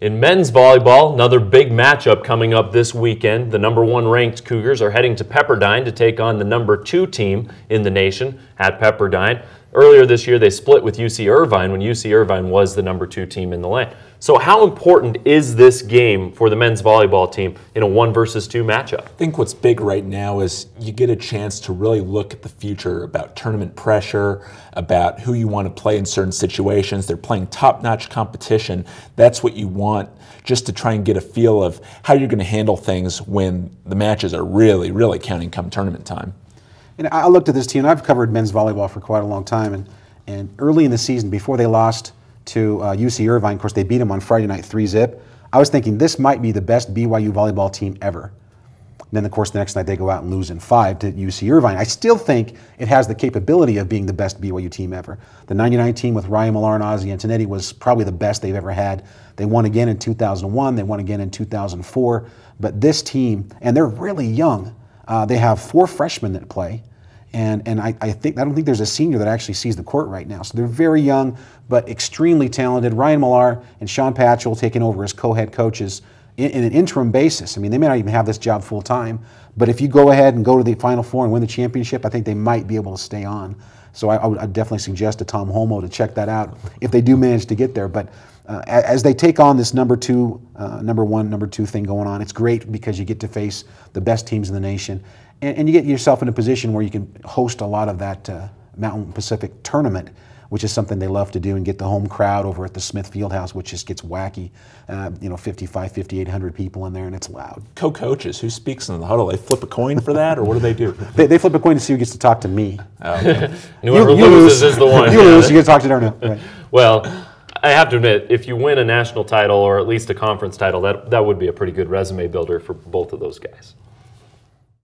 In men's volleyball, another big matchup coming up this weekend. The #1 ranked Cougars are heading to Pepperdine to take on the #2 team in the nation at Pepperdine. Earlier this year, they split with UC Irvine when UC Irvine was the #2 team in the land. So how important is this game for the men's volleyball team in a 1-versus-2 matchup? I think what's big right now is you get a chance to really look at the future about tournament pressure, about who you want to play in certain situations. They're playing top-notch competition. That's what you want, just to try and get a feel of how you're going to handle things when the matches are really, really counting come tournament time. And I looked at this team, and I've covered men's volleyball for quite a long time, and early in the season, before they lost to UC Irvine, of course they beat them on Friday night 3-zip, I was thinking this might be the best BYU volleyball team ever. And then of course the next night they go out and lose in 5 to UC Irvine. I still think it has the capability of being the best BYU team ever. The '99 team with Ryan Millar and Ozzie Antonetti was probably the best they've ever had. They won again in 2001, they won again in 2004, but this team, and they're really young, they have 4 freshmen that play. And I don't think there's a senior that actually sees the court right now. So they're very young, but extremely talented. Ryan Millar and Sean Patchell taking over as co-head coaches in an interim basis. I mean, they may not even have this job full time, but if you go ahead and go to the Final Four and win the championship, I think they might be able to stay on. So I'd definitely suggest to Tom Holmoe to check that out if they do manage to get there. But as they take on this #1, #2 thing going on, it's great because you get to face the best teams in the nation. And you get yourself in a position where you can host a lot of that Mountain Pacific tournament, which is something they love to do, and get the home crowd over at the Smith Fieldhouse, which just gets wacky. 5,800 people in there, and it's loud. Co-coaches, who speaks in the huddle? They flip a coin for that, or what do they do? They flip a coin to see who gets to talk to me. Oh, okay. Whoever loses is the one. You lose, you get to talk to Darnell. Right. Well, I have to admit, if you win a national title or at least a conference title, that would be a pretty good resume builder for both of those guys.